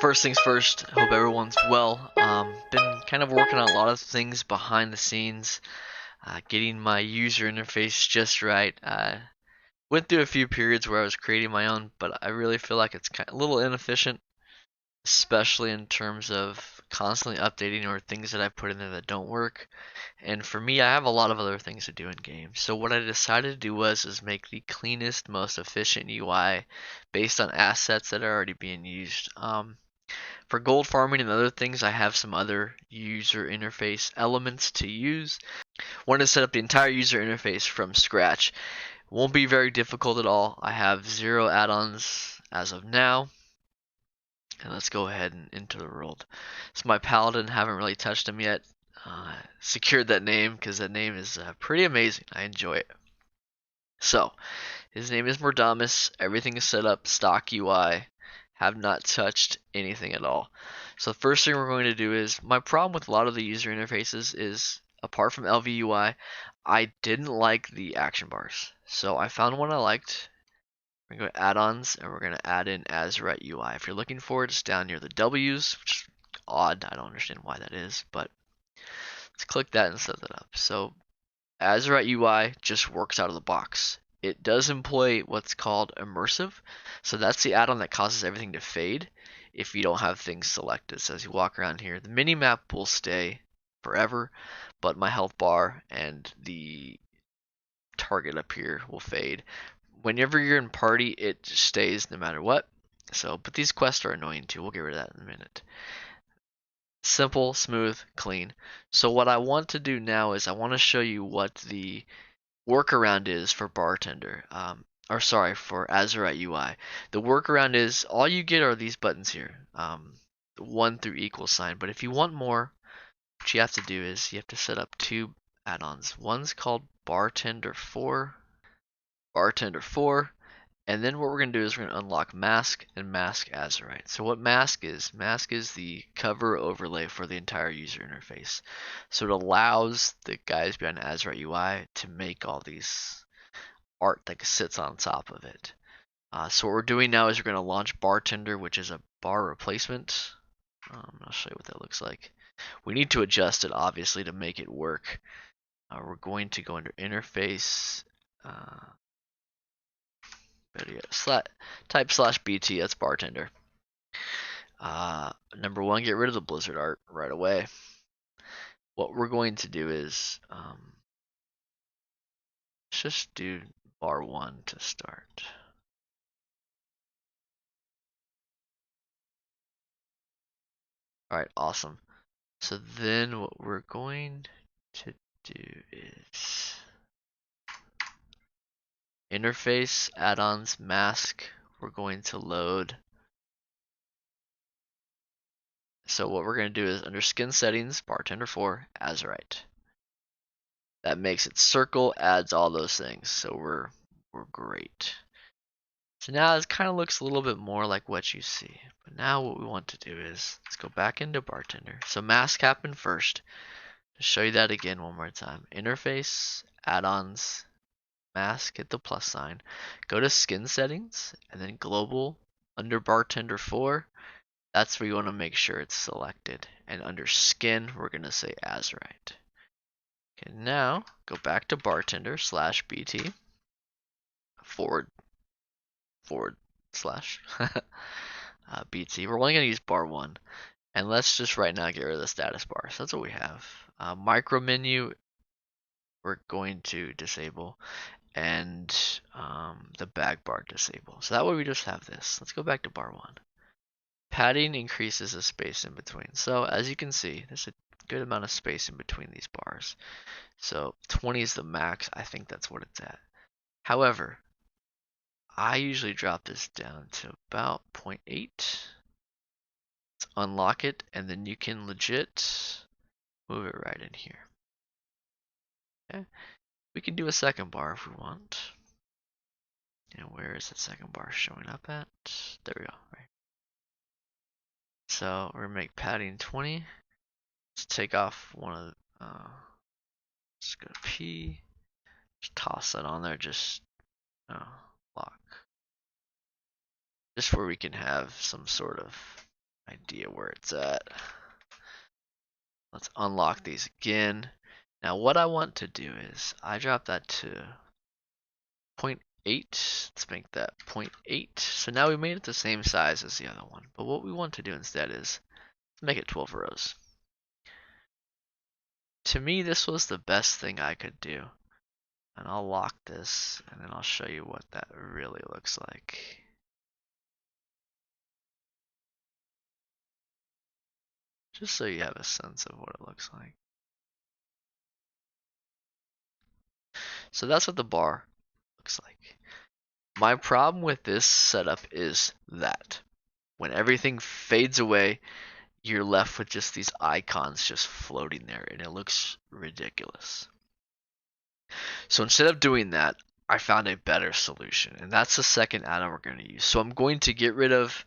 First things first, hope everyone's well. Been kind of working on a lot of things behind the scenes, getting my user interface just right. Went through a few periods where I was creating my own, but I really feel like it's kind of a little inefficient, especially in terms of constantly updating or things that I put in there that don't work. And for me, I have a lot of other things to do in games. So what I decided to do was make the cleanest, most efficient UI based on assets that are already being used. For gold farming and other things, I have some other user interface elements to use. Want to set up the entire user interface from scratch. Won't be very difficult at all. I have 0 add-ons as of now. And let's go ahead and enter the world. So my paladin, haven't really touched him yet. Secured that name because that name is pretty amazing. I enjoy it. So his name is Mordamus. Everything is set up stock UI. Have not touched anything at all. So the first thing we're going to do is, my problem with a lot of the user interfaces is, apart from LVUI, I didn't like the action bars. So I found one I liked. We're going to go to add-ons and we're going to add in Azerite UI. If you're looking for it, it's down near the W's, which is odd. I don't understand why that is, but let's click that and set that up. So Azerite UI just works out of the box. It does employ what's called immersive. So that's the add-on that causes everything to fade if you don't have things selected. So as you walk around here, the mini-map will stay forever, but my health bar and the target up here will fade. Whenever you're in party, it just stays no matter what. So, but these quests are annoying too. We'll get rid of that in a minute. Simple, smooth, clean. So what I want to do now is I want to show you what the workaround is for Bartender, for Azerite UI. The workaround is, all you get are these buttons here, 1 through equal sign. But if you want more, what you have to do is you have to set up 2 add-ons. One's called Bartender 4, and then what we're going to do is we're going to unlock Mask and Mask Azerite. So what Mask is the cover overlay for the entire user interface. So it allows the guys behind Azerite UI to make all these art that sits on top of it. So what we're doing now is we're going to launch Bartender, which is a bar replacement. I'll show you what that looks like. We need to adjust it, obviously, to make it work. We're going to go under Interface, type /BT, that's Bartender. Number 1, get rid of the Blizzard art right away. What we're going to do is, let's just do bar 1 to start. Alright, awesome. So then what we're going to do is interface, add-ons, mask. We're going to load. So what we're going to do is under skin settings, Bartender 4, Azerite. That makes it circle, adds all those things. So we're great. So now it kind of looks a little bit more like what you see. But now what we want to do is, let's go back into Bartender. So mask happened first. To show you that again one more time. Interface, add-ons, mask, hit the plus sign. Go to skin settings, and then global, under Bartender 4. That's where you want to make sure it's selected. And under skin, we're going to say Azerite. Okay, now go back to Bartender /BT forward slash BT. We're only going to use bar 1. And let's just right now get rid of the status bar. So that's what we have. Micro menu, we're going to disable. And the bag bar disable. So that way we just have this. Let's go back to bar 1. Padding increases the space in between. So as you can see, there's a good amount of space in between these bars. So 20 is the max. I think that's what it's at. However, I usually drop this down to about 0.8. Let's unlock it, and then you can legit move it right in here. Okay. We can do a second bar if we want. And where is the second bar showing up at? There we go. Right. So we're gonna make padding 20. Let's take off one of the, let's go to P. Just toss that on there, just lock. Just where we can have some sort of idea where it's at. Let's unlock these again. Now what I want to do is I drop that to 0.8. Let's make that 0.8. So now we made it the same size as the other one. But what we want to do instead is make it 12 rows. To me, this was the best thing I could do. And I'll lock this, and then I'll show you what that really looks like. Just so you have a sense of what it looks like. So that's what the bar looks like. My problem with this setup is that when everything fades away, you're left with just these icons just floating there, and it looks ridiculous. So instead of doing that, I found a better solution, and that's the second add-on we're going to use. So I'm going to get rid of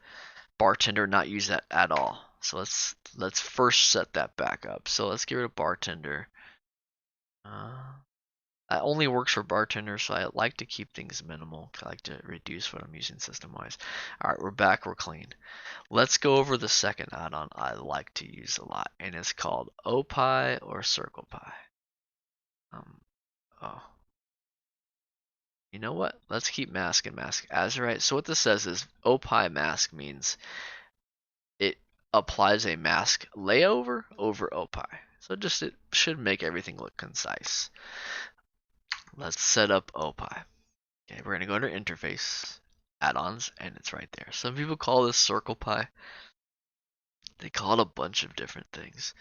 Bartender, not use that at all. So let's first set that back up. So let's get rid of Bartender. That only works for Bartender, so I like to keep things minimal. I like to reduce what I'm using system-wise. All right, we're back, we're clean. Let's go over the second add-on I like to use a lot, and it's called OPie or CirclePie. Oh. You know what? Let's keep mask and mask Azerite. So what this says is OPie mask means it applies a mask layover over OPie. So just it should make everything look concise. Let's set up OPie. Okay, we're gonna go to interface, add-ons, and it's right there. Some people call this CirclePie. They call it a bunch of different things.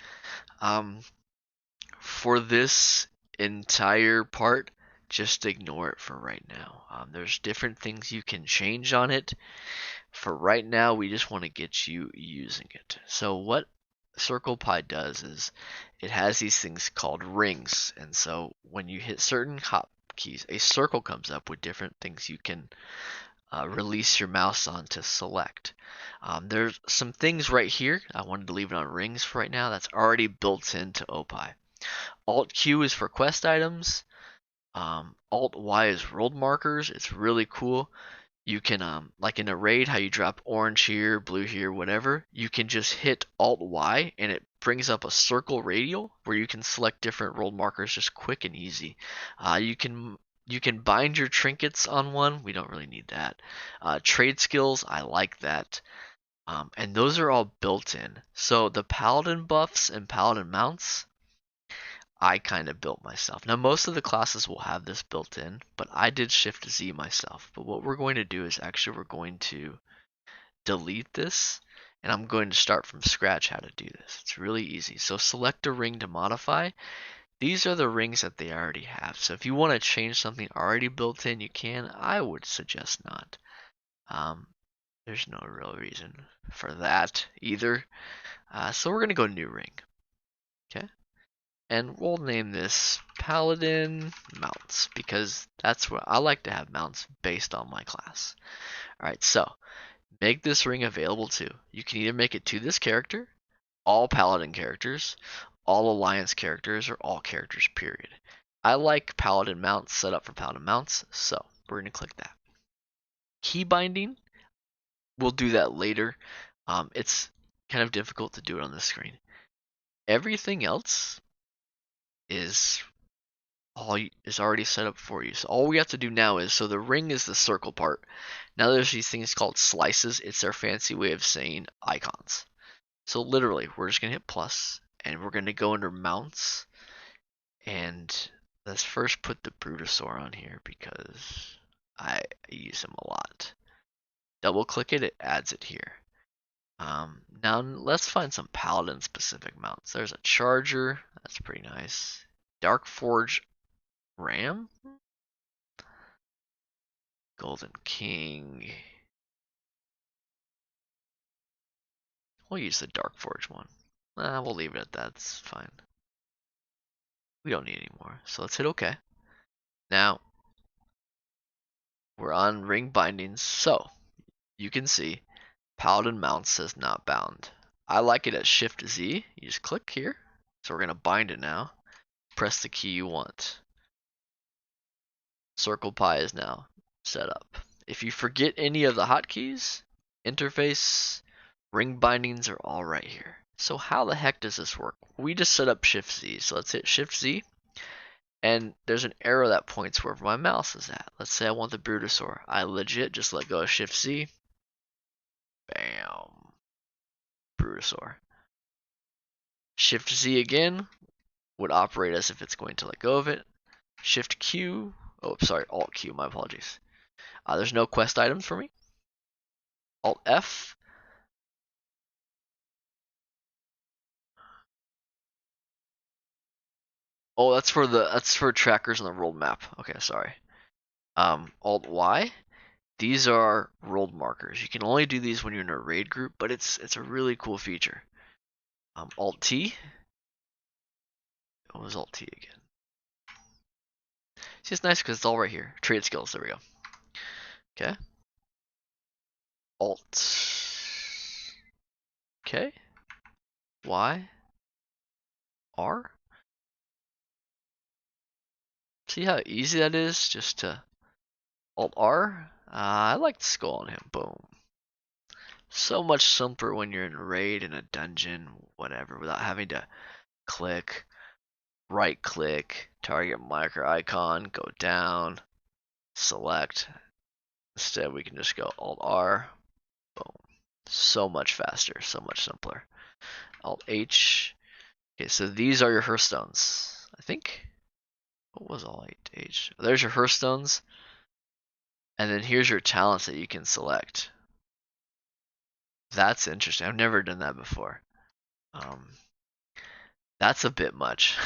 For this entire part, just ignore it for right now. There's different things you can change on it. For right now, we just want to get you using it. So what CirclePie does is it has these things called rings, and so when you hit certain hotkeys, a circle comes up with different things you can release your mouse on to select. There's some things right here. I wanted to leave it on rings for right now. That's already built into OPie. Alt Q is for quest items. Alt Y is world markers. It's really cool. You can, like in a raid, how you drop orange here, blue here, whatever, you can just hit Alt Y and it brings up a circle radial where you can select different world markers just quick and easy. You can bind your trinkets on one. We don't really need that. Trade skills, I like that. And those are all built in. So the paladin buffs and paladin mounts, I kind of built myself. Now most of the classes will have this built in, but I did Shift Z myself. But what we're going to do is actually we're going to delete this, and I'm going to start from scratch how to do this. It's really easy. So select a ring to modify. These are the rings that they already have. So if you want to change something already built in, you can. I would suggest not. There's no real reason for that either. So we're going to go new ring. Okay. And we'll name this Paladin Mounts because that's what I like to have mounts based on my class. Alright, so make this ring available to. You can either make it to this character, all Paladin characters, all Alliance characters, or all characters, period. I like Paladin Mounts set up for Paladin Mounts, so we're going to click that. Key binding, we'll do that later. It's kind of difficult to do it on this screen. Everything else is already set up for you. So all we have to do now is, so the ring is the circle part. Now there's these things called slices. It's their fancy way of saying icons. So literally, we're just going to hit plus, and we're going to go under mounts. And let's first put the Brutosaur on here because I use him a lot. Double click it, it adds it here. Now let's find some Paladin specific mounts. There's a Charger, that's pretty nice. Dark Forge Ram? Golden King. We'll use the Dark Forge one. We'll leave it at that, it's fine. We don't need any more, so let's hit OK. Now, we're on ring bindings, so you can see Paladin Mount says not bound. I like it at Shift Z. You just click here. So we're going to bind it now. Press the key you want. CirclePie is now set up. If you forget any of the hotkeys, interface, Ring bindings are all right here. So how the heck does this work? We just set up Shift Z. So let's hit Shift Z, and there's an arrow that points wherever my mouse is at. Let's say I want the Brutosaur. I legit just let go of Shift Z. Bam. Brutosaur. Shift Z again would operate as if it's going to let go of it. Shift Q. Oh, sorry, Alt Q. My apologies. There's no quest items for me. Alt F. Oh, that's for trackers on the world map. Okay, sorry. Alt Y. These are world markers. You can only do these when you're in a raid group, but it's a really cool feature. Alt T. What was Alt T again? See, it's nice because it's all right here. Trade skills. There we go. Okay. Alt. Okay. Y. R. See how easy that is just to Alt R? I like the skull on him. Boom. So much simpler when you're in a raid, in a dungeon, whatever, without having to click, right click, target micro icon, go down, select. Instead, we can just go Alt R. Boom. So much faster, so much simpler. Alt H. Okay, so these are your Hearthstones. I think. What was Alt H? There's your Hearthstones. And then here's your talents that you can select. That's interesting. I've never done that before. That's a bit much.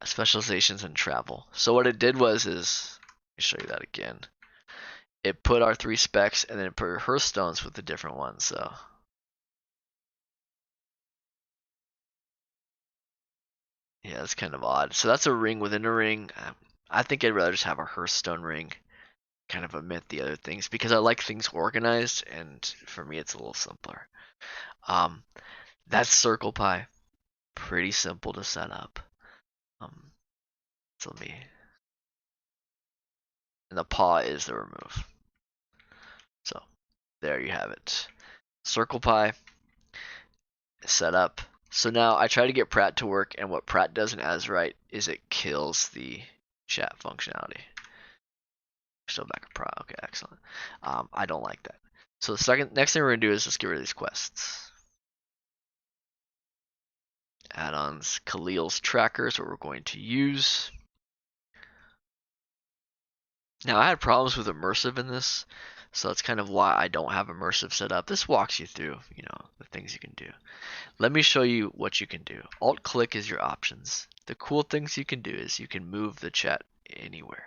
Specializations and travel. So what it did was let me show you that again. It put our 3 specs and then it put Hearthstones with the different ones. So yeah, that's kind of odd. So that's a ring within a ring. I think I'd rather just have a Hearthstone ring. Kind of omit the other things because I like things organized, and for me it's a little simpler. That's Circle Pie. Pretty simple to set up. So let me, and the paw is the remove. So there you have it. Circle Pie set up. So now I try to get Pratt to work, and what Pratt does in Azerite is it kills the chat functionality. Still back at Pratt. Okay, excellent. I don't like that. So the next thing we're gonna do is just get rid of these quests. Addons, Kaliel's tracker is what we're going to use. Now I had problems with immersive in this, so that's kind of why I don't have immersive set up. This walks you through, the things you can do. Let me show you what you can do. Alt click is your options. The cool things you can do is you can move the chat anywhere.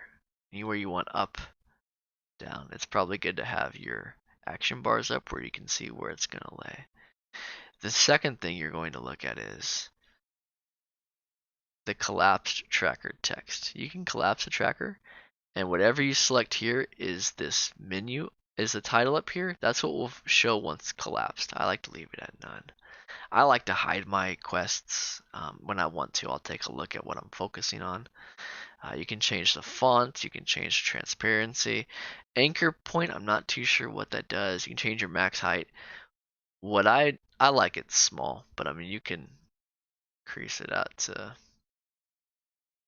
Anywhere you want, up, down. It's probably good to have your action bars up where you can see where it's going to lay. The second thing you're going to look at is the collapsed tracker text. You can collapse the tracker, and whatever you select here is this menu, is the title up here. That's what will show once collapsed. I like to leave it at none. I like to hide my quests when I want to. I'll take a look at what I'm focusing on. You can change the font, you can change the transparency. Anchor point, I'm not too sure what that does. You can change your max height. What I like it small, but I mean you can increase it out to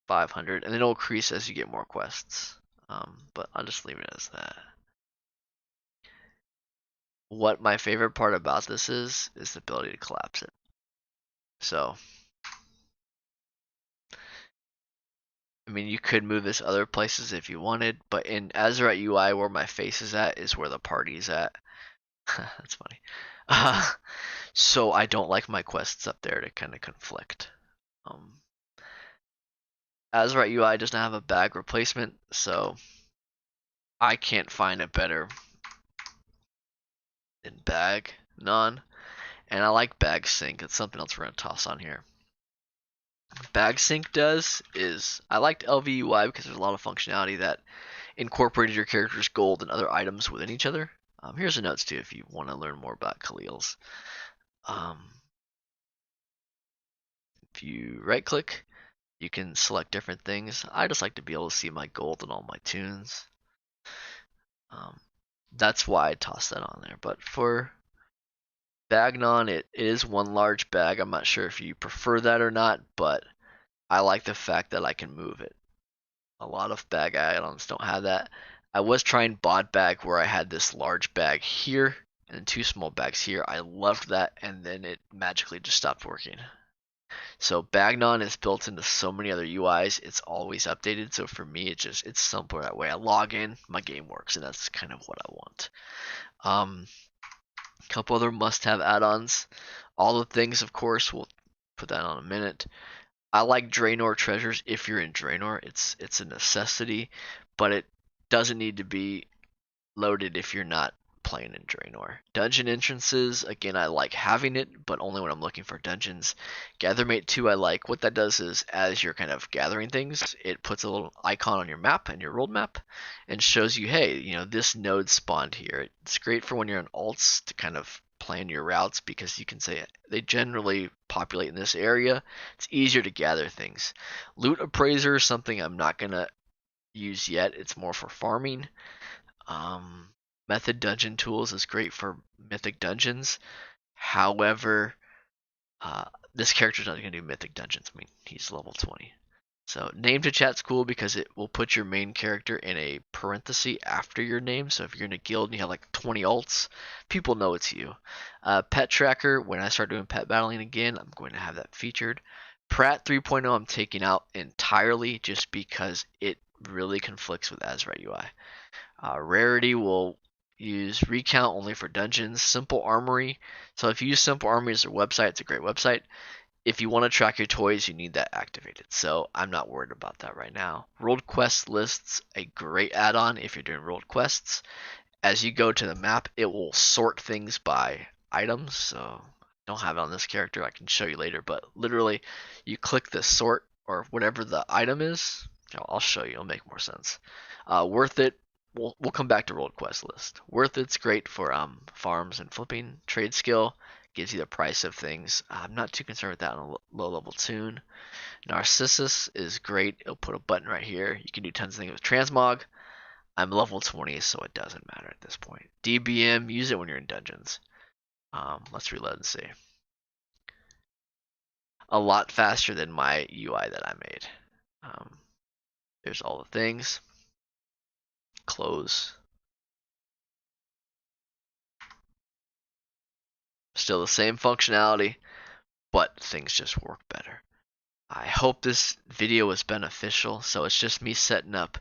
500, and then it'll increase as you get more quests. But I'll just leave it as that. What my favorite part about this is the ability to collapse it. So, I mean, you could move this other places if you wanted, but in Azerite UI, where my face is at, is where the party's at. That's funny. So I don't like my quests up there to kind of conflict. Azerite UI doesn't have a bag replacement, so I can't find it better than Bagnon. And I like Bagsync. It's something else we're going to toss on here. Bagsync does is, I liked LVUI because there's a lot of functionality that incorporated your character's gold and other items within each other. Here's the notes too if you want to learn more about Kaliel's. If you right click, you can select different things. I just like to be able to see my gold and all my tunes. That's why I tossed that on there. But for Bagnon, it is one large bag. I'm not sure if you prefer that or not, but I like the fact that I can move it. A lot of bag add-ons don't have that. I was trying bod bag where I had this large bag here and two small bags here. I loved that, and then it magically just stopped working. So Bagnon is built into so many other UIs. It's always updated. So for me, it's simpler that way. I log in, my game works, and that's kind of what I want. A couple other must-have add-ons. All the things, of course, we'll put that on a minute. I like Draenor treasures if you're in Draenor. It's a necessity, but it doesn't need to be loaded if you're not playing in Draenor. Dungeon entrances, again, I like having it, but only when I'm looking for dungeons. Gathermate 2, I like. What that does is, as you're kind of gathering things, it puts a little icon on your map and your world map and shows you, hey, this node spawned here. It's great for when you're in alts to kind of plan your routes because you can say they generally populate in this area. It's easier to gather things. Loot appraiser is something I'm not going to use yet. It's more for farming. Method dungeon tools is great for mythic dungeons. However, this character's not going to do mythic dungeons. I mean, he's level 20. So name to chat's cool because it will put your main character in a parenthesis after your name. So if you're in a guild and you have like 20 alts, people know it's you. Pet tracker, when I start doing pet battling again, I'm going to have that featured. Pratt 3.0 I'm taking out entirely just because it really conflicts with Azerite UI. Rarity will use recount only for dungeons. Simple Armory. So if you use Simple Armory as a website, it's a great website. If you want to track your toys, you need that activated. So I'm not worried about that right now. World Quest lists, a great add-on if you're doing world quests. As you go to the map, it will sort things by items. So I don't have it on this character. I can show you later. But literally, you click the sort or whatever the item is. I'll show you. It'll make more sense. Worth it. We'll come back to World Quest list. Worth it's great for farms and flipping. Trade skill gives you the price of things. I'm not too concerned with that on a low level tune. Narcissus is great. It'll put a button right here. You can do tons of things with transmog. I'm level 20, so it doesn't matter at this point. DBM, use it when you're in dungeons. Let's reload and see. A lot faster than my UI that I made. There's all the things. Close. Still the same functionality, but things just work better. I hope this video was beneficial. So it's just me setting up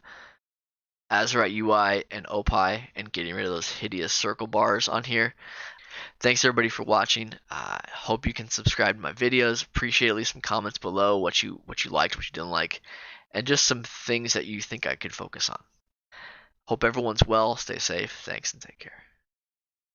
Azerite UI and OPie and getting rid of those hideous circle bars on here. Thanks everybody for watching. I hope you can subscribe to my videos. Appreciate at least some comments below what you liked, what you didn't like, and just some things that you think I could focus on. Hope everyone's well. Stay safe. Thanks and take care.